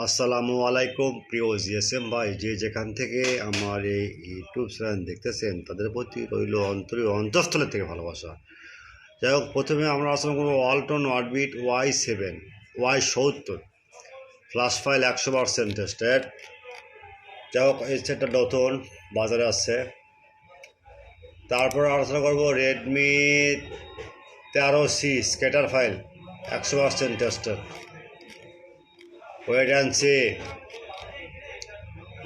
আসসালামু আলাইকুম প্রিয় জিএসএম ভাই, যে যেখান থেকে আমার এই ইউটিউব চ্যানেল দেখতেছেন তাদের প্রতি রইল অন্তঃস্থলের থেকে ভালোবাসা। যাই হোক, প্রথমে আমরা আলোচনা করবো ওয়ালটন ওয়ারবিট Y70 ফ্ল্যাশ ফাইল 100% টেস্টেড। যাই হোক, এই সেটটা নতুন বাজারে আসছে। তারপর আলোচনা করবো Redmi 13C scatter file 100% tested. wait and see,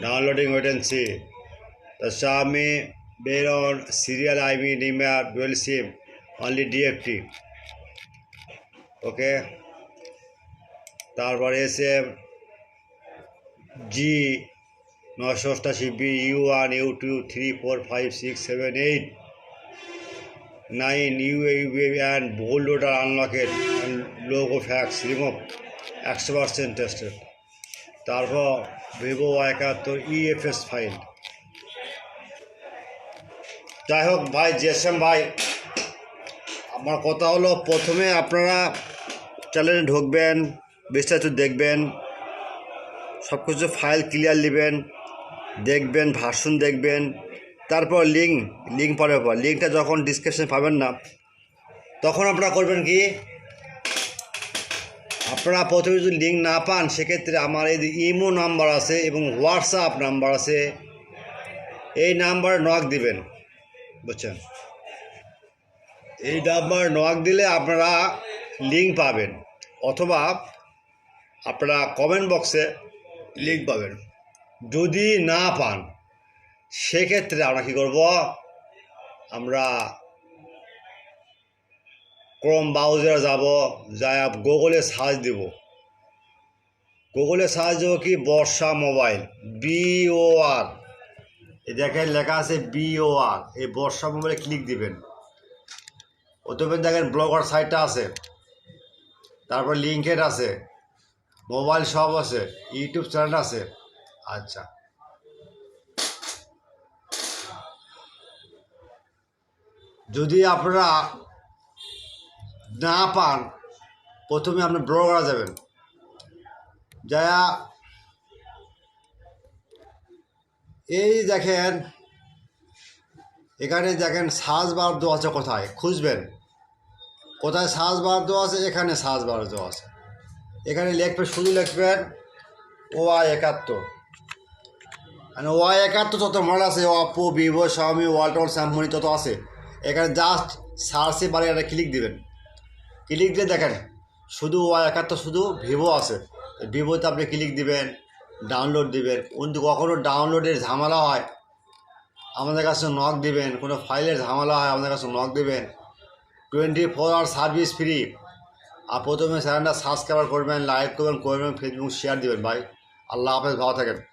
downloading wait and see. The Xiaomi Baron serial IMEI DualSIM only DFT. Okay. তারপরে এসে জি 988 U1 U2 3 4 5 6 7 8 9 UAV and bold order unlocked and logo fax remove 100% tested. তারপর Vivo Y71 EFS file. যাই হোক ভাই, GSM ভাই, আমার কথা হলো, প্রথমে আপনারা চ্যানেলে ঢুকবেন, বিস্তারিত দেখবেন, সব কিছু ফাইল ক্লিয়ার নেবেন, দেখবেন, ভার্সন দেখবেন, তারপর লিঙ্ক পরে লিঙ্কটা যখন ডিসক্রিপশনে পাবেন না, তখন আপনারা করবেন কি, আপনারা প্রথমে যদি লিঙ্ক না পান, সেক্ষেত্রে আমার এই ইমো নাম্বার আছে এবং হোয়াটসঅ্যাপ নাম্বার আছে, এই নাম্বারে নক দিবেন, বুঝছেন? এই নাম্বার নক দিলে আপনারা লিঙ্ক পাবেন, অথবা আপনারা কমেন্ট বক্সে লিঙ্ক পাবেন। যদি না পান, সেক্ষেত্রে আমরা কী করব, আমরা ক্রোম ব্রাউজারে যাব, যাই গুগলে সার্চ দেব। গুগলে সার্চ দেবো কি, বর্ষা মোবাইল, BOR, এই দেখেন লেখা আছে BOR, এই বর্ষা মোবাইলে ক্লিক দিবেন। প্রথমে দেখেন ব্লগার সাইটটা আছে, তারপর লিঙ্কেড আছে, মোবাইল শপ আছে, ইউটিউব চ্যানেল আছে। আচ্ছা, যদি আপনারা না পান, প্রথমে আপনি ব্লগারে যাবেন, যা এই দেখেন, এখানে দেখেন সার্চ বার দেওয়া আছে, কোথায় খুঁজবেন, কোথায় সার্চ বার দেওয়া আছে, এখানে সার্চ বার দেওয়া আছে। এখানে লিখবেন, শুধু লিখবেন Y71, মানে Y71 যত মডেল আছে, Oppo, Vivo, Xiaomi, Walton, Samsung তত আছে। এখানে জাস্ট সার্চে বারে একটা ক্লিক দিবেন, ক্লিক দিয়ে দেখেন শুধু Y71, শুধু ভিভো আছে। ভিভোতে আপনি ক্লিক দিবেন, ডাউনলোড দিবেন। কিন্তু কখনও ডাউনলোডের ঝামেলা হয়, আমাদের কাছে নক দিবেন। কোনো ফাইলের ঝামেলা হয়, আমাদের কাছে নক দিবেন। 24 আওয়ার সার্ভিস ফ্রি। আর প্রথমে চ্যানেলটা সাবস্ক্রাইব করবেন, লাইক করবেন, ফেসবুক শেয়ার দিবেন ভাই। আল্লাহ হাফেজ, ভালো থাকেন।